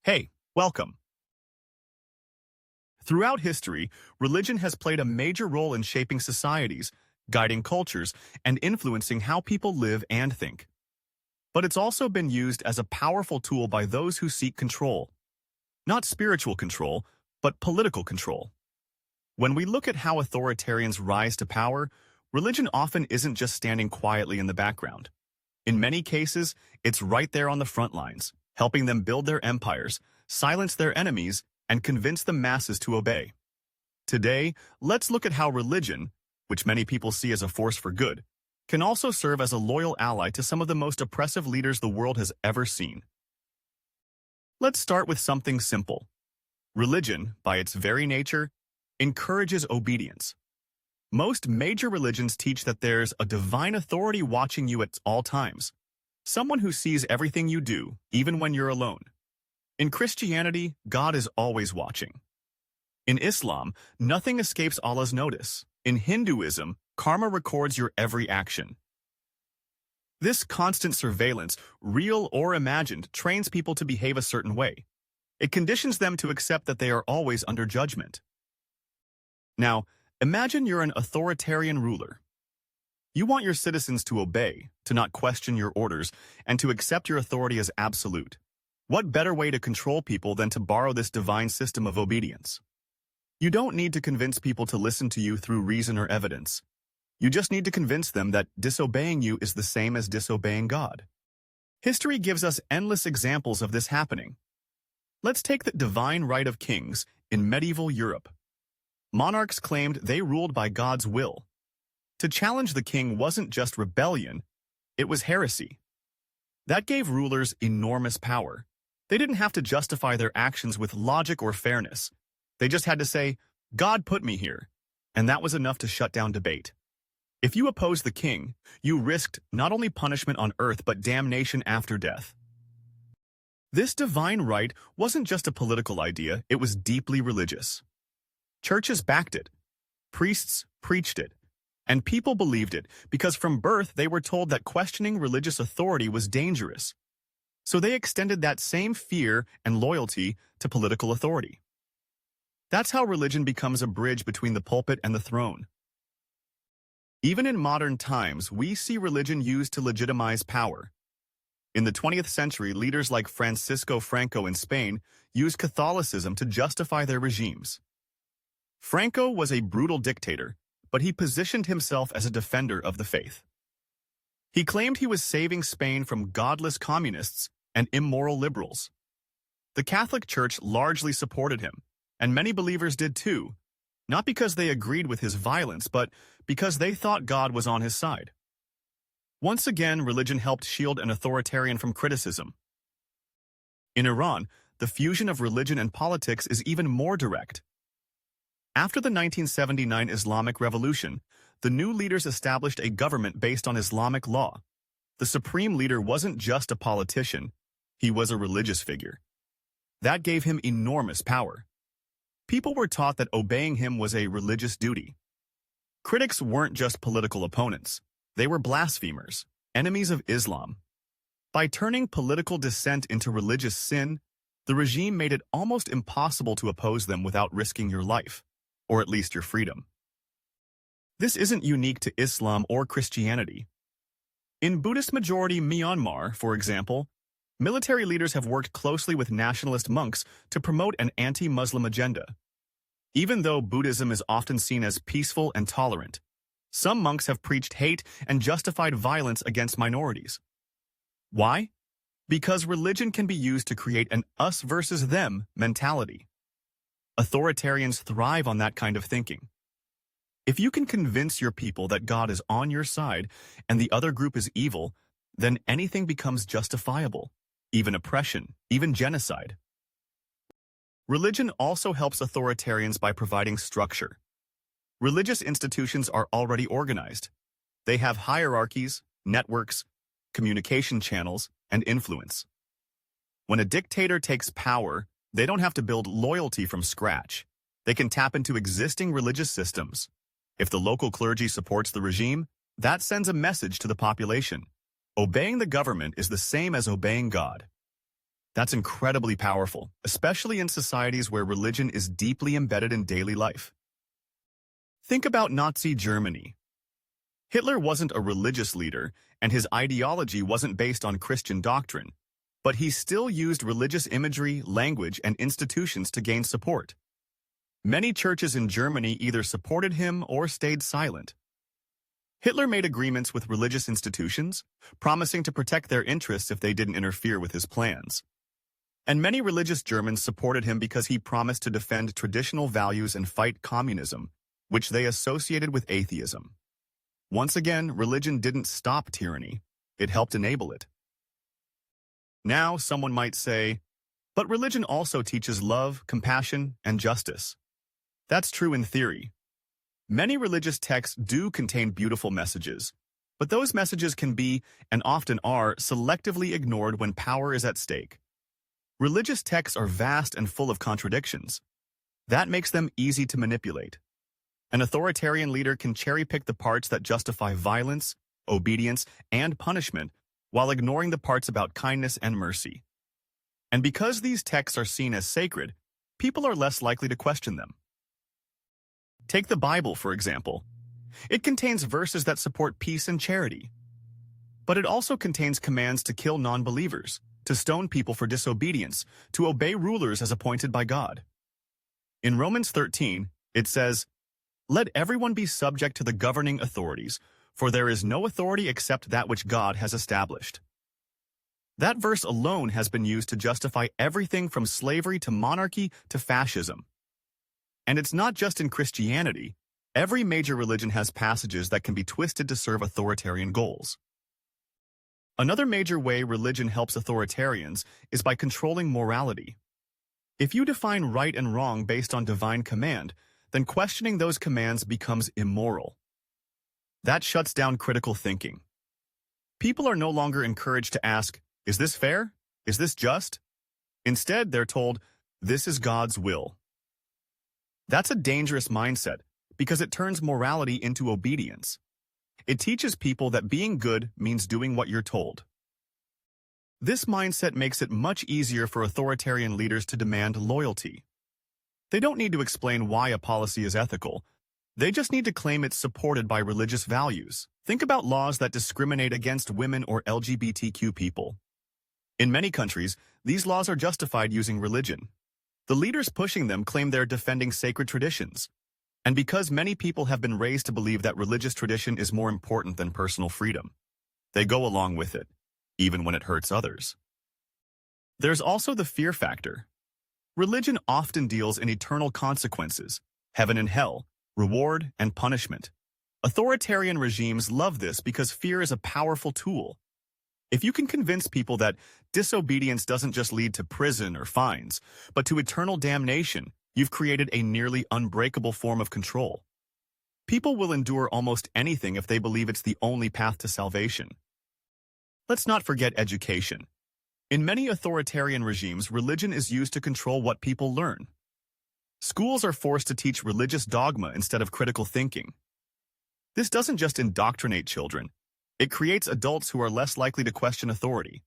Hey, welcome. Throughout history, religion has played a major role in shaping societies, guiding cultures, and influencing how people live and think. But it's also been used as a powerful tool by those who seek control. Not spiritual control, but political control. When we look at how authoritarians rise to power, religion often isn't just standing quietly in the background. In many cases, it's right there on the front lines, helping them build their empires, silence their enemies, and convince the masses to obey. Today, let's look at how religion, which many people see as a force for good, can also serve as a loyal ally to some of the most oppressive leaders the world has ever seen. Let's start with something simple. Religion, by its very nature, encourages obedience. Most major religions teach that there's a divine authority watching you at all times, someone who sees everything you do, even when you're alone. In Christianity, God is always watching. In Islam, nothing escapes Allah's notice. In Hinduism, karma records your every action. This constant surveillance, real or imagined, trains people to behave a certain way. It conditions them to accept that they are always under judgment. Now, imagine you're an authoritarian ruler. You want your citizens to obey, to not question your orders, and to accept your authority as absolute. What better way to control people than to borrow this divine system of obedience? You don't need to convince people to listen to you through reason or evidence. You just need to convince them that disobeying you is the same as disobeying God. History gives us endless examples of this happening. Let's take the divine right of kings in medieval Europe. Monarchs claimed they ruled by God's will. To challenge the king wasn't just rebellion, it was heresy. That gave rulers enormous power. They didn't have to justify their actions with logic or fairness. They just had to say, God put me here, and that was enough to shut down debate. If you opposed the king, you risked not only punishment on earth but damnation after death. This divine right wasn't just a political idea, it was deeply religious. Churches backed it, priests preached it, and people believed it because from birth they were told that questioning religious authority was dangerous. So they extended that same fear and loyalty to political authority. That's how religion becomes a bridge between the pulpit and the throne. Even in modern times, we see religion used to legitimize power. In the 20th century, leaders like Francisco Franco in Spain used Catholicism to justify their regimes. Franco was a brutal dictator, but he positioned himself as a defender of the faith. He claimed he was saving Spain from godless communists and immoral liberals. The Catholic Church largely supported him, and many believers did too, not because they agreed with his violence, but because they thought God was on his side. Once again, religion helped shield an authoritarian from criticism. In Iran, the fusion of religion and politics is even more direct. After the 1979 Islamic Revolution, the new leaders established a government based on Islamic law. The supreme leader wasn't just a politician, he was a religious figure. That gave him enormous power. People were taught that obeying him was a religious duty. Critics weren't just political opponents. They were blasphemers, enemies of Islam. By turning political dissent into religious sin, the regime made it almost impossible to oppose them without risking your life, or at least your freedom. This isn't unique to Islam or Christianity. In Buddhist-majority Myanmar, for example, military leaders have worked closely with nationalist monks to promote an anti-Muslim agenda. Even though Buddhism is often seen as peaceful and tolerant, some monks have preached hate and justified violence against minorities. Why? Because religion can be used to create an us versus them mentality. Authoritarians thrive on that kind of thinking. If you can convince your people that God is on your side and the other group is evil, then anything becomes justifiable, even oppression, even genocide. Religion also helps authoritarians by providing structure. Religious institutions are already organized. They have hierarchies, networks, communication channels, and influence. When a dictator takes power, they don't have to build loyalty from scratch. They can tap into existing religious systems. If the local clergy supports the regime, that sends a message to the population. Obeying the government is the same as obeying God. That's incredibly powerful, especially in societies where religion is deeply embedded in daily life. Think about Nazi Germany. Hitler wasn't a religious leader, and his ideology wasn't based on Christian doctrine, but he still used religious imagery, language, and institutions to gain support. Many churches in Germany either supported him or stayed silent. Hitler made agreements with religious institutions, promising to protect their interests if they didn't interfere with his plans. And many religious Germans supported him because he promised to defend traditional values and fight communism, which they associated with atheism. Once again, religion didn't stop tyranny, it helped enable it. Now, someone might say, but religion also teaches love, compassion, and justice. That's true in theory. Many religious texts do contain beautiful messages, but those messages can be, and often are, selectively ignored when power is at stake. Religious texts are vast and full of contradictions. That makes them easy to manipulate. An authoritarian leader can cherry-pick the parts that justify violence, obedience, and punishment, while ignoring the parts about kindness and mercy. And because these texts are seen as sacred, people are less likely to question them. Take the Bible, for example. It contains verses that support peace and charity. But it also contains commands to kill non-believers, to stone people for disobedience, to obey rulers as appointed by God. In Romans 13, it says, "Let everyone be subject to the governing authorities, for there is no authority except that which God has established." That verse alone has been used to justify everything from slavery to monarchy to fascism. And it's not just in Christianity. Every major religion has passages that can be twisted to serve authoritarian goals. Another major way religion helps authoritarians is by controlling morality. If you define right and wrong based on divine command, then questioning those commands becomes immoral. That shuts down critical thinking. People are no longer encouraged to ask, "Is this fair? Is this just?" Instead, they're told, "This is God's will." That's a dangerous mindset because it turns morality into obedience. It teaches people that being good means doing what you're told. This mindset makes it much easier for authoritarian leaders to demand loyalty. They don't need to explain why a policy is ethical. They just need to claim it's supported by religious values. Think about laws that discriminate against women or LGBTQ people. In many countries, these laws are justified using religion. The leaders pushing them claim they're defending sacred traditions. And because many people have been raised to believe that religious tradition is more important than personal freedom, they go along with it, even when it hurts others. There's also the fear factor. Religion often deals in eternal consequences, heaven and hell, reward and punishment. Authoritarian regimes love this because fear is a powerful tool. If you can convince people that disobedience doesn't just lead to prison or fines, but to eternal damnation, you've created a nearly unbreakable form of control. People will endure almost anything if they believe it's the only path to salvation. Let's not forget education. In many authoritarian regimes, religion is used to control what people learn. Schools are forced to teach religious dogma instead of critical thinking. This doesn't just indoctrinate children. It creates adults who are less likely to question authority.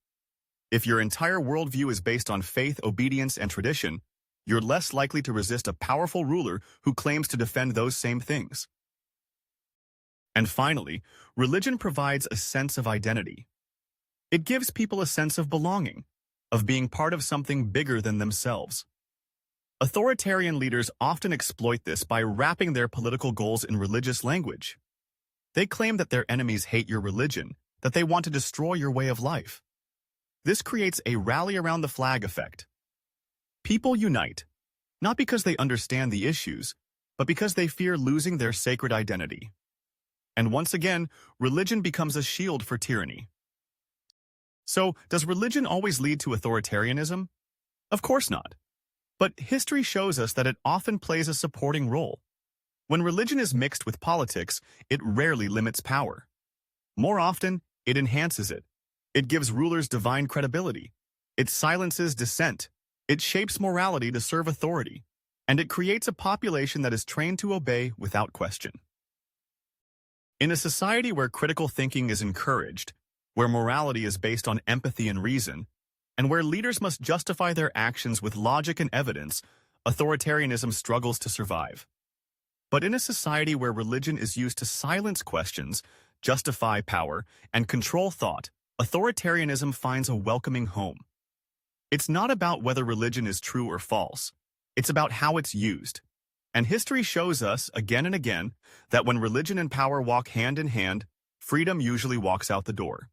If your entire worldview is based on faith, obedience, and tradition, you're less likely to resist a powerful ruler who claims to defend those same things. And finally, religion provides a sense of identity. It gives people a sense of belonging, of being part of something bigger than themselves. Authoritarian leaders often exploit this by wrapping their political goals in religious language. They claim that their enemies hate your religion, that they want to destroy your way of life. This creates a rally-around-the-flag effect. People unite, not because they understand the issues, but because they fear losing their sacred identity. And once again, religion becomes a shield for tyranny. So, does religion always lead to authoritarianism? Of course not. But history shows us that it often plays a supporting role. When religion is mixed with politics, it rarely limits power. More often, it enhances it. It gives rulers divine credibility. It silences dissent. It shapes morality to serve authority. And it creates a population that is trained to obey without question. In a society where critical thinking is encouraged, where morality is based on empathy and reason, And where leaders must justify their actions with logic and evidence, authoritarianism struggles to survive. But in a society where religion is used to silence questions, justify power, and control thought, authoritarianism finds a welcoming home. It's not about whether religion is true or false. It's about how it's used. And history shows us, again and again, that when religion and power walk hand in hand, freedom usually walks out the door.